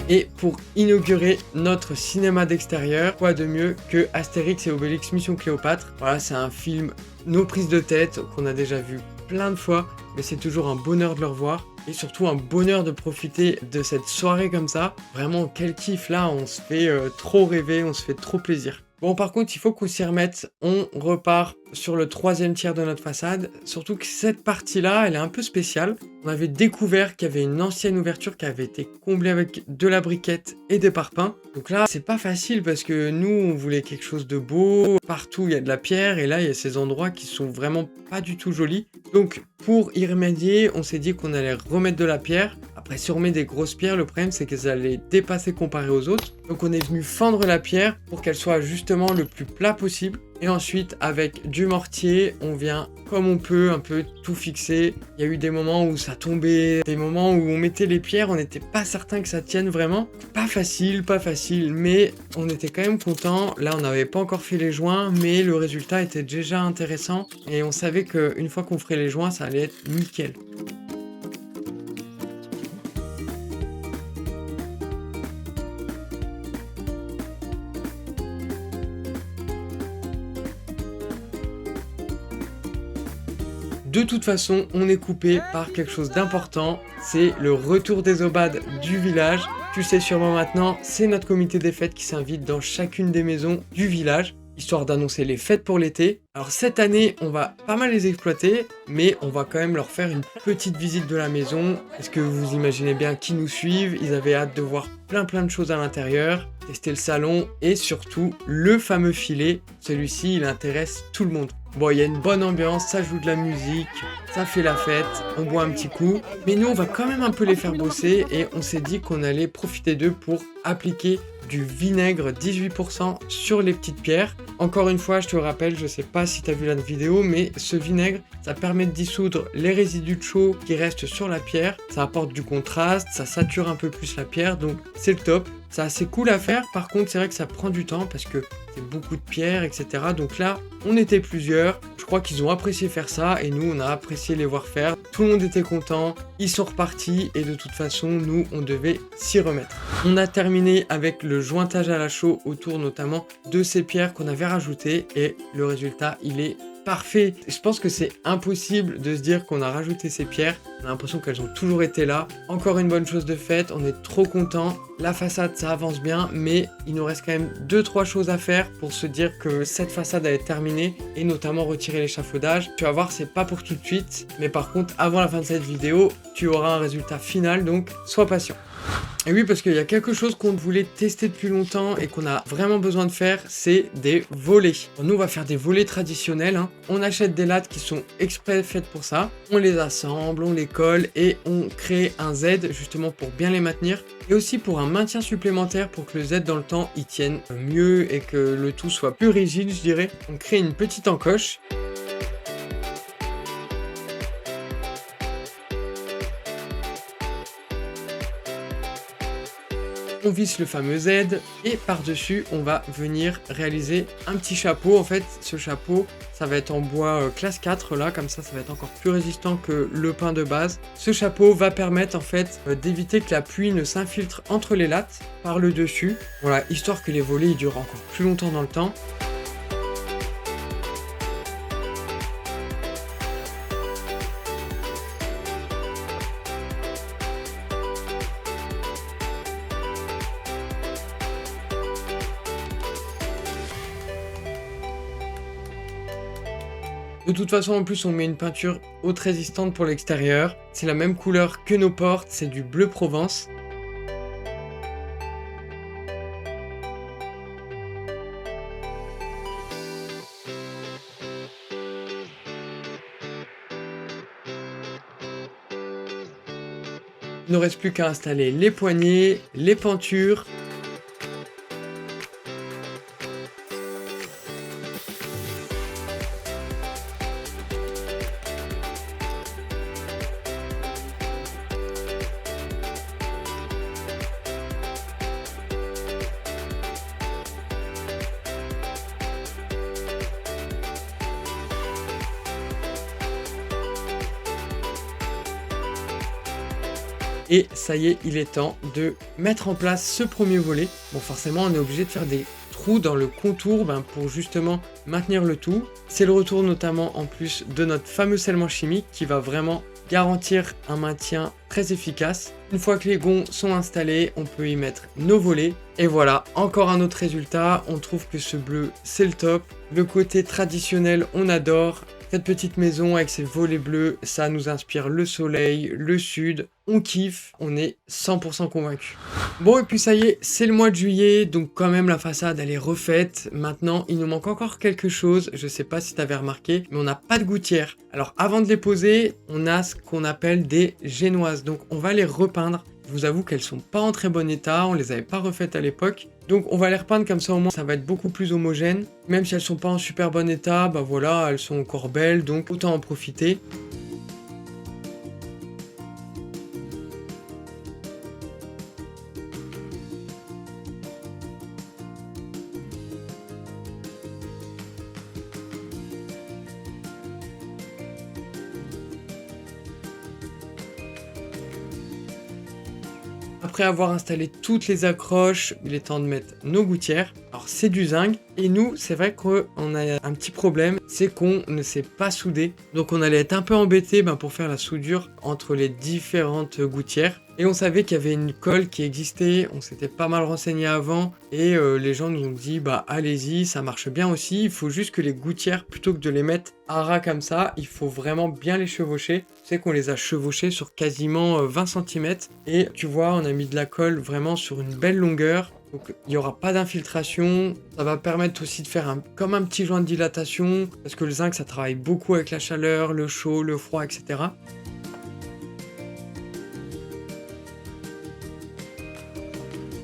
Speaker 1: Et pour inaugurer notre cinéma d'extérieur, quoi de mieux que Astérix et Obélix Mission Cléopâtre. Voilà, c'est un film, nos prises de tête, qu'on a déjà vu plein de fois, mais c'est toujours un bonheur de le revoir. Et surtout un bonheur de profiter de cette soirée comme ça. Vraiment, quel kiff là, on se fait trop rêver, on se fait trop plaisir. Bon, par contre, il faut qu'on s'y remette. On repart sur le 3e tiers de notre façade. Surtout que cette partie-là, elle est un peu spéciale. On avait découvert qu'il y avait une ancienne ouverture qui avait été comblée avec de la briquette et des parpaings. Donc là, c'est pas facile parce que nous, on voulait quelque chose de beau. Partout, il y a de la pierre et là, il y a ces endroits qui sont vraiment pas du tout jolis. Donc, pour y remédier, on s'est dit qu'on allait remettre de la pierre. Après, si on met des grosses pierres, le problème c'est qu'elles allaient dépasser comparé aux autres. Donc on est venu fendre la pierre pour qu'elle soit justement le plus plat possible. Et ensuite, avec du mortier, on vient comme on peut un peu tout fixer. Il y a eu des moments où ça tombait, des moments où on mettait les pierres, on n'était pas certain que ça tienne vraiment. Pas facile, mais on était quand même content. Là, on n'avait pas encore fait les joints, mais le résultat était déjà intéressant. Et on savait qu'une fois qu'on ferait les joints, ça allait être nickel. De toute façon, on est coupé par quelque chose d'important, c'est le retour des obades du village. Tu le sais sûrement maintenant, c'est notre comité des fêtes qui s'invite dans chacune des maisons du village, histoire d'annoncer les fêtes pour l'été. Alors cette année, on va pas mal les exploiter, mais on va quand même leur faire une petite visite de la maison. Est-ce que vous imaginez bien qui nous suivent? Ils avaient hâte de voir plein de choses à l'intérieur, tester le salon et surtout le fameux filet. Celui-ci, il intéresse tout le monde. Bon, il y a une bonne ambiance, ça joue de la musique, ça fait la fête, on boit un petit coup. Mais nous, on va quand même un peu les faire bosser et on s'est dit qu'on allait profiter d'eux pour appliquer du vinaigre 18% sur les petites pierres. Encore une fois, je te rappelle, je sais pas si tu as vu la vidéo, mais ce vinaigre, ça permet de dissoudre les résidus de chaux qui restent sur la pierre. Ça apporte du contraste, ça sature un peu plus la pierre, donc c'est le top. C'est assez cool à faire, par contre c'est vrai que ça prend du temps parce que c'est beaucoup de pierres, etc. Donc là, on était plusieurs, je crois qu'ils ont apprécié faire ça et nous on a apprécié les voir faire. Tout le monde était content, ils sont repartis et de toute façon nous on devait s'y remettre. On a terminé avec le jointage à la chaux autour notamment de ces pierres qu'on avait rajoutées et le résultat il est parfait. Je pense que c'est impossible de se dire qu'on a rajouté ces pierres. On a l'impression qu'elles ont toujours été là. Encore une bonne chose de faite, on est trop content. La façade, ça avance bien, mais il nous reste quand même 2-3 choses à faire pour se dire que cette façade est terminée et notamment retirer l'échafaudage. Tu vas voir, c'est pas pour tout de suite, mais par contre, avant la fin de cette vidéo, tu auras un résultat final, donc sois patient. Et oui, parce qu'il y a quelque chose qu'on voulait tester depuis longtemps et qu'on a vraiment besoin de faire, c'est des volets. Nous, on va faire des volets traditionnels. On achète des lattes qui sont exprès faites pour ça. On les assemble, on les colle et on crée un Z justement pour bien les maintenir. Et aussi pour un maintien supplémentaire pour que le Z dans le temps, il tienne mieux et que le tout soit plus rigide, je dirais. On crée une petite encoche. On visse le fameux Z et par-dessus, on va venir réaliser un petit chapeau. En fait, ce chapeau, ça va être en bois classe 4 là, comme ça va être encore plus résistant que le pin de base. Ce chapeau va permettre en fait d'éviter que la pluie ne s'infiltre entre les lattes par le dessus. Voilà, histoire que les volets ils durent encore plus longtemps dans le temps. De toute façon, en plus, on met une peinture haute résistante pour l'extérieur. C'est la même couleur que nos portes, c'est du bleu Provence. Il ne reste plus qu'à installer les poignées, les pentures. Et ça y est, il est temps de mettre en place ce premier volet. Bon, forcément, on est obligé de faire des trous dans le contour pour justement maintenir le tout. C'est le retour notamment en plus de notre fameux scellement chimique qui va vraiment garantir un maintien très efficace. Une fois que les gonds sont installés, on peut y mettre nos volets. Et voilà, encore un autre résultat. On trouve que ce bleu, c'est le top. Le côté traditionnel, on adore. Cette petite maison avec ses volets bleus, ça nous inspire le soleil, le sud. On kiffe, on est 100% convaincus. Bon, et puis ça y est, c'est le mois de juillet, donc quand même la façade elle est refaite. Maintenant, il nous manque encore quelque chose, je sais pas si tu avais remarqué, mais on n'a pas de gouttières. Alors avant de les poser, on a ce qu'on appelle des génoises, donc on va les repeindre. Je vous avoue qu'elles sont pas en très bon état, on les avait pas refaites à l'époque. Donc on va les repeindre comme ça, au moins ça va être beaucoup plus homogène. Même si elles sont pas en super bon état, bah voilà, elles sont encore belles, donc autant en profiter. Après avoir installé toutes les accroches, il est temps de mettre nos gouttières. Alors c'est du zinc et nous c'est vrai qu'on a un petit problème, c'est qu'on ne sait pas souder. Donc on allait être un peu embêté pour faire la soudure entre les différentes gouttières. Et on savait qu'il y avait une colle qui existait, on s'était pas mal renseigné avant et les gens nous ont dit allez-y, ça marche bien aussi, il faut juste que les gouttières, plutôt que de les mettre à ras comme ça, il faut vraiment bien les chevaucher. C'est qu'on les a chevauchées sur quasiment 20 cm et tu vois, on a mis de la colle vraiment sur une belle longueur. Donc il n'y aura pas d'infiltration, ça va permettre aussi de faire comme un petit joint de dilatation, parce que le zinc ça travaille beaucoup avec la chaleur, le chaud, le froid, etc.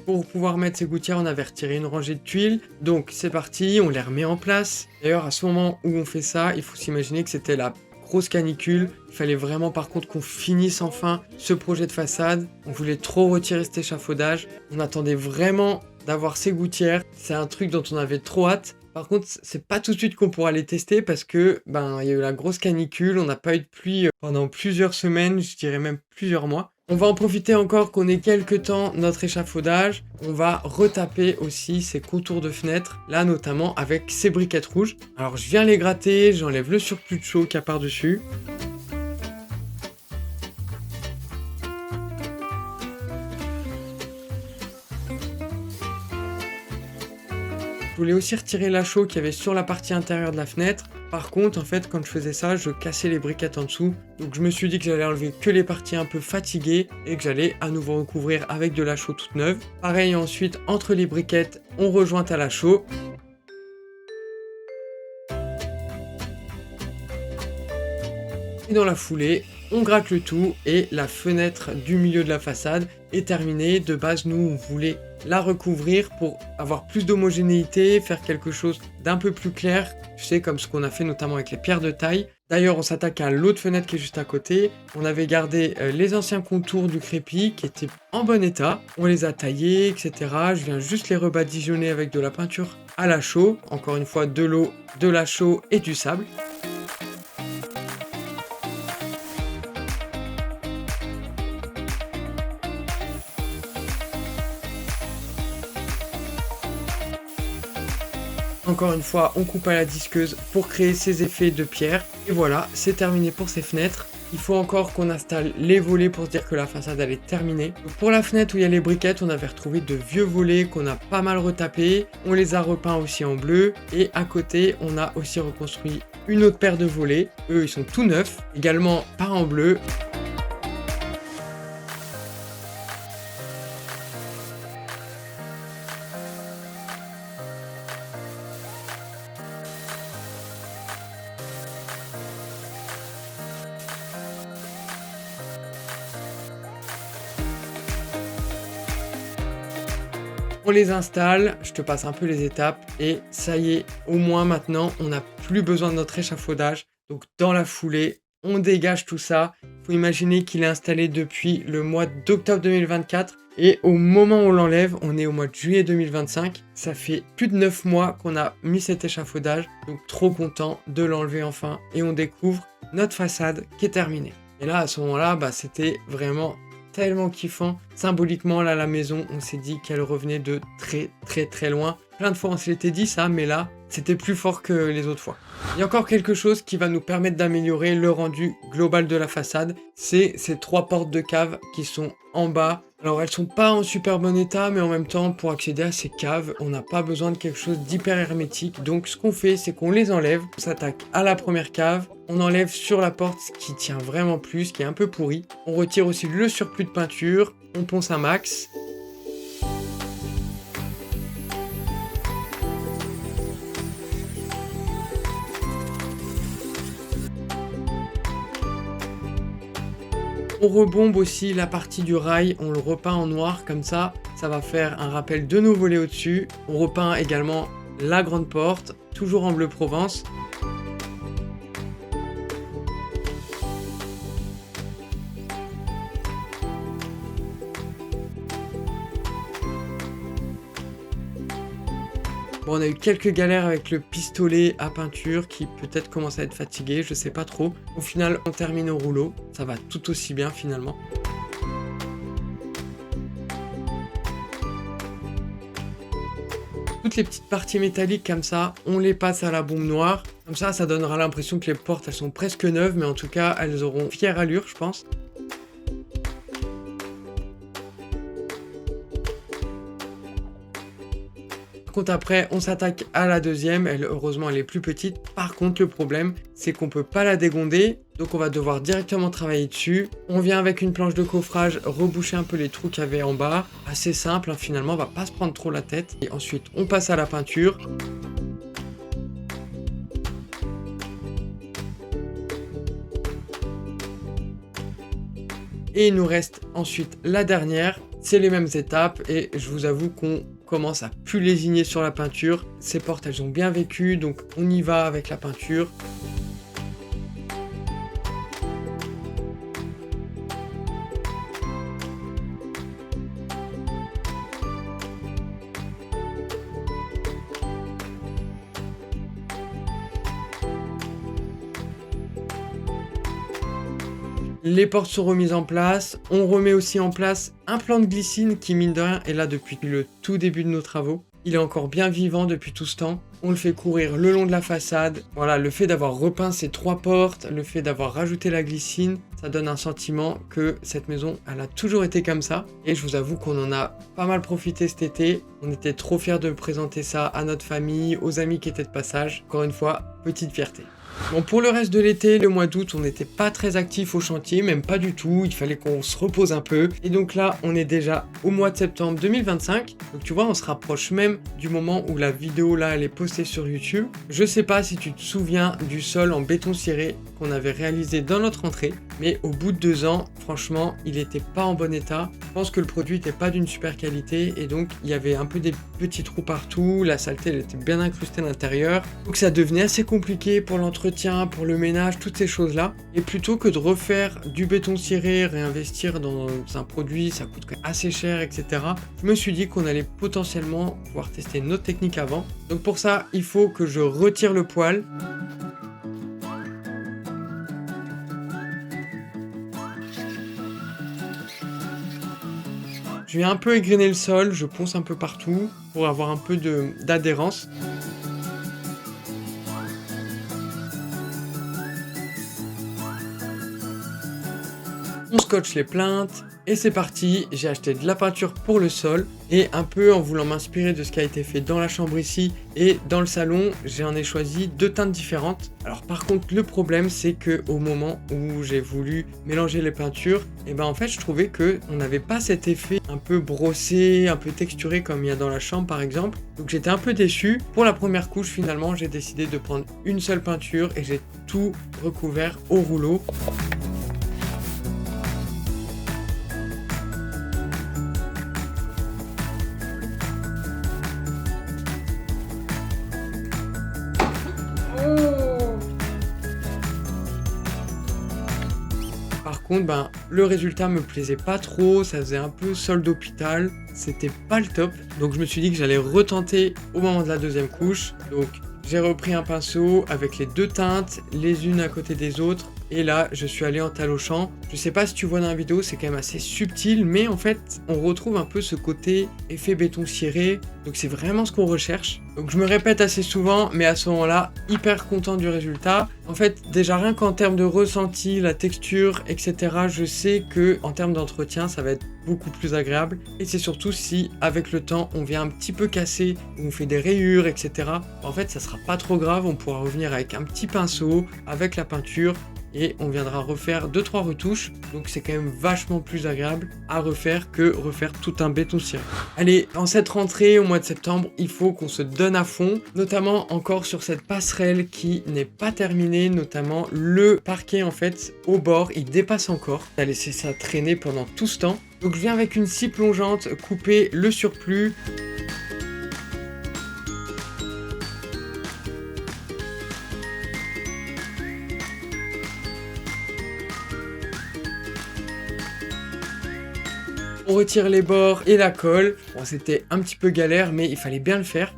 Speaker 1: Pour pouvoir mettre ces gouttières, on avait retiré une rangée de tuiles, donc c'est parti, on les remet en place. D'ailleurs à ce moment où on fait ça, il faut s'imaginer que c'était la grosse canicule. Il fallait vraiment par contre qu'on finisse enfin ce projet de façade. On voulait trop retirer cet échafaudage. On attendait vraiment d'avoir ces gouttières. C'est un truc dont on avait trop hâte. Par contre, c'est pas tout de suite qu'on pourra les tester parce que il y a eu la grosse canicule, on n'a pas eu de pluie pendant plusieurs semaines, je dirais même plusieurs mois. On va en profiter encore qu'on ait quelques temps notre échafaudage. On va retaper aussi ces contours de fenêtres, là notamment avec ces briquettes rouges. Alors je viens les gratter, j'enlève le surplus de chaux qu'il y a par-dessus. Je voulais aussi retirer la chaux qu'il y avait sur la partie intérieure de la fenêtre. Par contre, en fait, quand je faisais ça, je cassais les briquettes en dessous. Donc je me suis dit que j'allais enlever que les parties un peu fatiguées et que j'allais à nouveau recouvrir avec de la chaux toute neuve. Pareil ensuite, entre les briquettes, on rejoint à la chaux. Et dans la foulée, on gratte le tout et la fenêtre du milieu de la façade est terminée. De base, nous, on voulait la recouvrir pour avoir plus d'homogénéité, faire quelque chose d'un peu plus clair, tu sais, comme ce qu'on a fait notamment avec les pierres de taille. D'ailleurs, on s'attaque à l'autre fenêtre qui est juste à côté. On avait gardé les anciens contours du crépi qui étaient en bon état. On les a taillés, etc. Je viens juste les rebadigeonner avec de la peinture à la chaux. Encore une fois, de l'eau, de la chaux et du sable. Encore une fois, on coupe à la disqueuse pour créer ces effets de pierre. Et voilà, c'est terminé pour ces fenêtres. Il faut encore qu'on installe les volets pour se dire que la façade elle est terminée. Donc pour la fenêtre où il y a les briquettes, on avait retrouvé de vieux volets qu'on a pas mal retapés. On les a repeints aussi en bleu. Et à côté, on a aussi reconstruit une autre paire de volets. Eux, ils sont tout neufs, également peints en bleu. On les installe, je te passe un peu les étapes et ça y est, au moins maintenant, on n'a plus besoin de notre échafaudage. Donc dans la foulée, on dégage tout ça. Il faut imaginer qu'il est installé depuis le mois d'octobre 2024 et au moment où on l'enlève, on est au mois de juillet 2025. Ça fait plus de 9 mois qu'on a mis cet échafaudage, donc trop content de l'enlever enfin et on découvre notre façade qui est terminée. Et là, à ce moment-là, c'était vraiment tellement kiffant. Symboliquement, là, la maison, on s'est dit qu'elle revenait de très très très loin. Plein de fois, on s'était dit ça, mais là, c'était plus fort que les autres fois. Il y a encore quelque chose qui va nous permettre d'améliorer le rendu global de la façade, c'est ces 3 portes de cave qui sont en bas. Alors elles sont pas en super bon état, mais en même temps pour accéder à ces caves, on n'a pas besoin de quelque chose d'hyper hermétique. Donc ce qu'on fait, c'est qu'on les enlève, on s'attaque à la première cave, on enlève sur la porte ce qui tient vraiment plus, ce qui est un peu pourri. On retire aussi le surplus de peinture, on ponce un max. On rebombe aussi la partie du rail, on le repeint en noir comme ça va faire un rappel de nos volets au-dessus. On repeint également la grande porte, toujours en bleu Provence. Bon, on a eu quelques galères avec le pistolet à peinture qui peut-être commence à être fatigué, je sais pas trop. Au final, on termine au rouleau, ça va tout aussi bien finalement. Toutes les petites parties métalliques comme ça, on les passe à la bombe noire. Comme ça donnera l'impression que les portes elles sont presque neuves, mais en tout cas elles auront fière allure je pense. Par contre après on s'attaque à la deuxième, heureusement elle est plus petite. Par contre le problème c'est qu'on peut pas la dégonder, donc on va devoir directement travailler dessus. On vient avec une planche de coffrage reboucher un peu les trous qu'il y avait en bas. Assez simple hein, finalement, on va pas se prendre trop la tête. Et ensuite on passe à la peinture. Et il nous reste ensuite la dernière, c'est les mêmes étapes et je vous avoue qu'on commence à plus lésigner sur la peinture. Ces portes elles ont bien vécu, donc on y va avec la peinture. Les portes sont remises en place, on remet aussi en place un plan de glycine qui mine de rien est là depuis le tout début de nos travaux. Il est encore bien vivant depuis tout ce temps. On le fait courir le long de la façade. Voilà, le fait d'avoir repeint ces 3 portes, le fait d'avoir rajouté la glycine, ça donne un sentiment que cette maison, elle a toujours été comme ça. Et je vous avoue qu'on en a pas mal profité cet été. On était trop fiers de présenter ça à notre famille, aux amis qui étaient de passage. Encore une fois, petite fierté. Bon, pour le reste de l'été, le mois d'août, on n'était pas très actifs au chantier, même pas du tout, il fallait qu'on se repose un peu. Et donc là, on est déjà au mois de septembre 2025, donc tu vois, on se rapproche même du moment où la vidéo là, elle est postée sur YouTube. Je sais pas si tu te souviens du sol en béton ciré qu'on avait réalisé dans notre entrée, mais au bout de 2 ans, franchement, il était pas en bon état. Je pense que le produit n'était pas d'une super qualité, et donc il y avait un peu des petits trous partout, la saleté, elle était bien incrustée à l'intérieur, donc ça devenait assez compliqué pour l'entretien, pour le ménage, toutes ces choses-là. Et plutôt que de refaire du béton ciré, réinvestir dans un produit, ça coûte assez cher, etc. Je me suis dit qu'on allait potentiellement pouvoir tester notre technique avant. Donc pour ça, il faut que je retire le poêle. Je viens un peu égrainer le sol, je ponce un peu partout pour avoir un peu d'adhérence. On scotche les plaintes et c'est parti. J'ai acheté de la peinture pour le sol et un peu en voulant m'inspirer de ce qui a été fait dans la chambre ici et dans le salon, j'en ai choisi 2 teintes différentes. Alors par contre le problème c'est que au moment où j'ai voulu mélanger les peintures, et ben en fait je trouvais que on n'avait pas cet effet un peu brossé, un peu texturé comme il y a dans la chambre par exemple. Donc j'étais un peu déçu. Pour la première couche finalement j'ai décidé de prendre une seule peinture et j'ai tout recouvert au rouleau. Par contre, le résultat me plaisait pas trop, ça faisait un peu sol d'hôpital, c'était pas le top. Donc je me suis dit que j'allais retenter au moment de la deuxième couche. Donc j'ai repris un pinceau avec les 2 teintes, les unes à côté des autres. Et là, je suis allé en talochant. Je sais pas si tu vois dans la vidéo, c'est quand même assez subtil, mais en fait, on retrouve un peu ce côté effet béton ciré. Donc c'est vraiment ce qu'on recherche. Donc je me répète assez souvent, mais à ce moment-là, hyper content du résultat. En fait, déjà rien qu'en termes de ressenti, la texture, etc., je sais que en termes d'entretien, ça va être beaucoup plus agréable. Et c'est surtout si, avec le temps, on vient un petit peu casser, ou on fait des rayures, etc. En fait, ça sera pas trop grave, on pourra revenir avec un petit pinceau, avec la peinture, et on viendra refaire 2-3 retouches, donc c'est quand même vachement plus agréable à refaire que refaire tout un béton ciré. Allez, en cette rentrée au mois de septembre, il faut qu'on se donne à fond, notamment encore sur cette passerelle qui n'est pas terminée, notamment le parquet en fait au bord, il dépasse encore. On a laissé ça traîner pendant tout ce temps. Donc je viens avec une scie plongeante couper le surplus. On retire les bords et la colle. Bon, c'était un petit peu galère, mais il fallait bien le faire.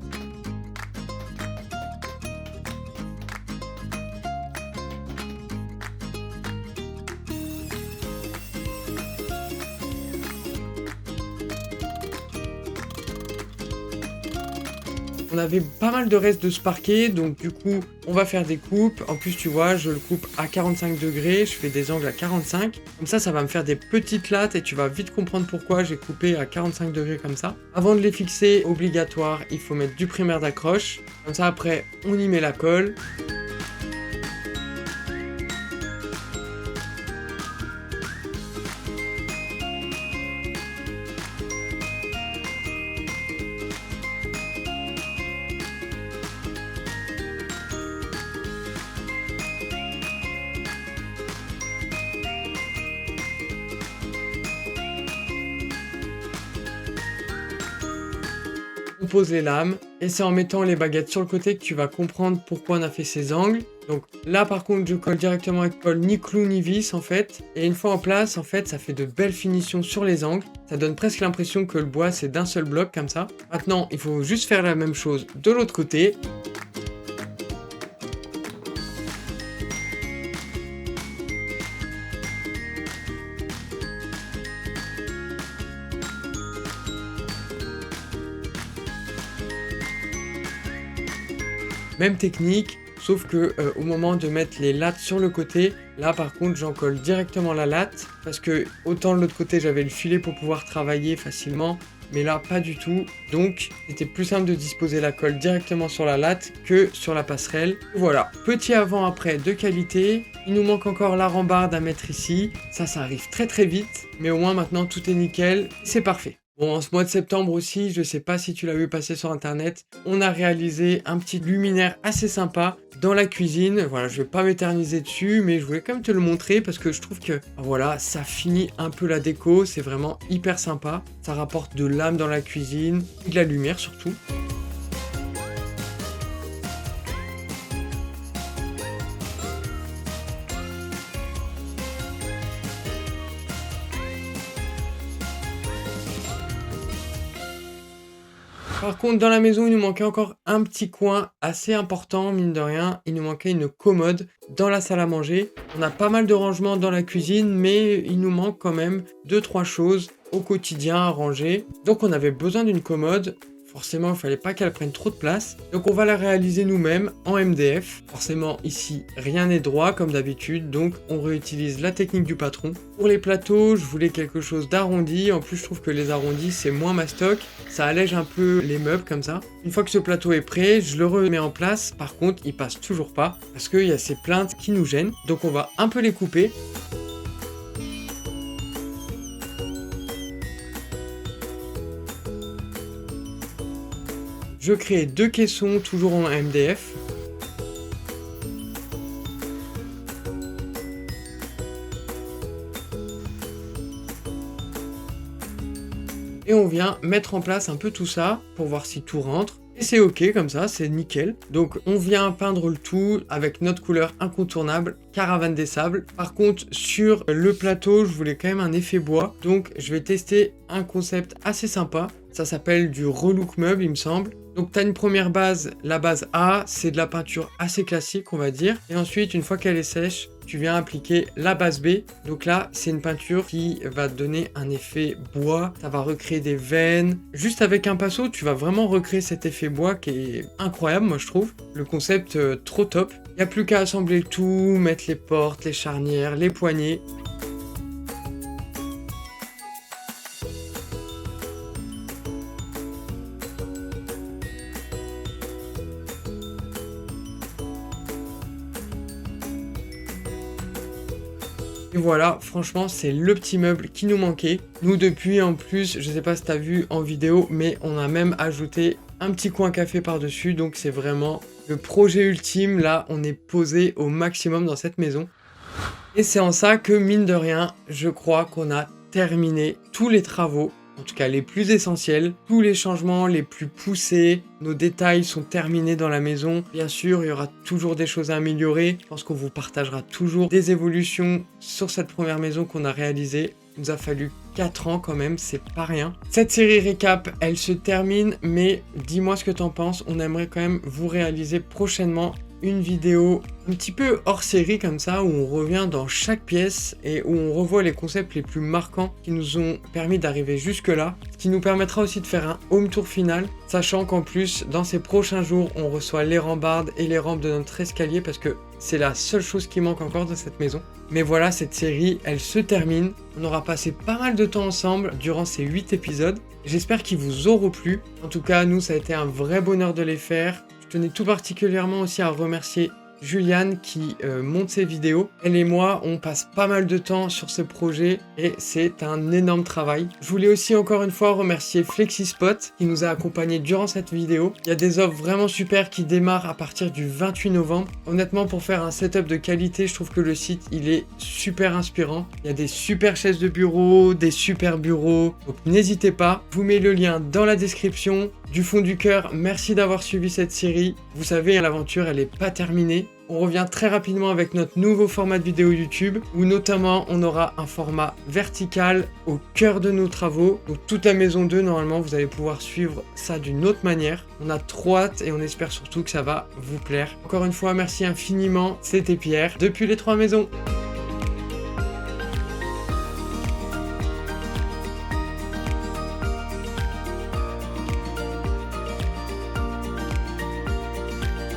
Speaker 1: On avait pas mal de restes de ce parquet, donc du coup, on va faire des coupes. En plus, tu vois, je le coupe à 45 degrés, je fais des angles à 45. Comme ça va me faire des petites lattes et tu vas vite comprendre pourquoi j'ai coupé à 45 degrés comme ça. Avant de les fixer, obligatoire, il faut mettre du primaire d'accroche. Comme ça, après, on y met la colle. On pose les lames et c'est en mettant les baguettes sur le côté que tu vas comprendre pourquoi on a fait ces angles. Donc là par contre je colle directement avec colle ni clou ni vis en fait. Et une fois en place en fait ça fait de belles finitions sur les angles. Ça donne presque l'impression que le bois c'est d'un seul bloc comme ça. Maintenant il faut juste faire la même chose de l'autre côté. Même technique, sauf que au moment de mettre les lattes sur le côté, là par contre j'en colle directement la latte, parce que autant de l'autre côté j'avais le filet pour pouvoir travailler facilement, mais là pas du tout. Donc c'était plus simple de disposer la colle directement sur la latte que sur la passerelle. Voilà, petit avant-après de qualité. Il nous manque encore la rambarde à mettre ici. Ça arrive très très vite, mais au moins maintenant tout est nickel, c'est parfait. Bon, en ce mois de septembre aussi, je sais pas si tu l'as vu passer sur internet, on a réalisé un petit luminaire assez sympa dans la cuisine. Voilà, je vais pas m'éterniser dessus, mais je voulais quand même te le montrer parce que je trouve que, voilà, ça finit un peu la déco, c'est vraiment hyper sympa. Ça rapporte de l'âme dans la cuisine, et de la lumière surtout. Par contre, dans la maison, il nous manquait encore un petit coin assez important, mine de rien. Il nous manquait une commode dans la salle à manger. On a pas mal de rangements dans la cuisine, mais il nous manque quand même 2-3 choses au quotidien à ranger. Donc on avait besoin d'une commode. Forcément, il ne fallait pas qu'elle prenne trop de place. Donc on va la réaliser nous-mêmes en MDF. Forcément, ici, rien n'est droit comme d'habitude. Donc on réutilise la technique du patron. Pour les plateaux, je voulais quelque chose d'arrondi. En plus, je trouve que les arrondis, c'est moins ma stock. Ça allège un peu les meubles comme ça. Une fois que ce plateau est prêt, je le remets en place. Par contre, il passe toujours pas parce qu'il y a ces plaintes qui nous gênent. Donc on va un peu les couper. Je crée 2 caissons, toujours en MDF. Et on vient mettre en place un peu tout ça pour voir si tout rentre. Et c'est ok comme ça, c'est nickel. Donc on vient peindre le tout avec notre couleur incontournable, Caravane des Sables. Par contre, sur le plateau, je voulais quand même un effet bois. Donc je vais tester un concept assez sympa. Ça s'appelle du relook meuble, il me semble. Donc tu as une première base, la base A, c'est de la peinture assez classique, on va dire. Et ensuite, une fois qu'elle est sèche, tu viens appliquer la base B. Donc là, c'est une peinture qui va te donner un effet bois, ça va recréer des veines. Juste avec un pinceau, tu vas vraiment recréer cet effet bois qui est incroyable, moi je trouve. Le concept trop top. Il n'y a plus qu'à assembler le tout, mettre les portes, les charnières, les poignées. Et voilà, franchement, c'est le petit meuble qui nous manquait. Nous, depuis, en plus, je sais pas si tu as vu en vidéo, mais on a même ajouté un petit coin café par-dessus. Donc, c'est vraiment le projet ultime. Là, on est posé au maximum dans cette maison. Et c'est en ça que, mine de rien, je crois qu'on a terminé tous les travaux. En tout cas, les plus essentiels, tous les changements les plus poussés, nos détails sont terminés dans la maison. Bien sûr, il y aura toujours des choses à améliorer. Je pense qu'on vous partagera toujours des évolutions sur cette première maison qu'on a réalisée. Il nous a fallu 4 ans quand même, c'est pas rien. Cette série récap, elle se termine, mais dis-moi ce que t'en penses. On aimerait quand même vous réaliser prochainement une vidéo un petit peu hors série comme ça, où on revient dans chaque pièce et où on revoit les concepts les plus marquants qui nous ont permis d'arriver jusque là, ce qui nous permettra aussi de faire un home tour final, sachant qu'en plus dans ces prochains jours on reçoit les rambardes et les rampes de notre escalier parce que c'est la seule chose qui manque encore dans cette maison. Mais voilà, cette série elle se termine, on aura passé pas mal de temps ensemble durant ces 8 épisodes, j'espère qu'ils vous auront plu. En tout cas nous ça a été un vrai bonheur de les faire. Je tenais tout particulièrement aussi à remercier Juliane qui monte ses vidéos. Elle et moi, on passe pas mal de temps sur ce projet et c'est un énorme travail. Je voulais aussi encore une fois remercier FlexiSpot qui nous a accompagnés durant cette vidéo. Il y a des offres vraiment super qui démarrent à partir du 28 novembre. Honnêtement, pour faire un setup de qualité, je trouve que le site, il est super inspirant. Il y a des super chaises de bureau, des super bureaux. Donc n'hésitez pas, je vous mets le lien dans la description. Du fond du cœur, merci d'avoir suivi cette série. Vous savez, l'aventure, elle n'est pas terminée. On revient très rapidement avec notre nouveau format de vidéo YouTube, où notamment on aura un format vertical au cœur de nos travaux. Donc toute la maison 2, normalement, vous allez pouvoir suivre ça d'une autre manière. On a trop hâte et on espère surtout que ça va vous plaire. Encore une fois, merci infiniment. C'était Pierre, depuis les 3 maisons.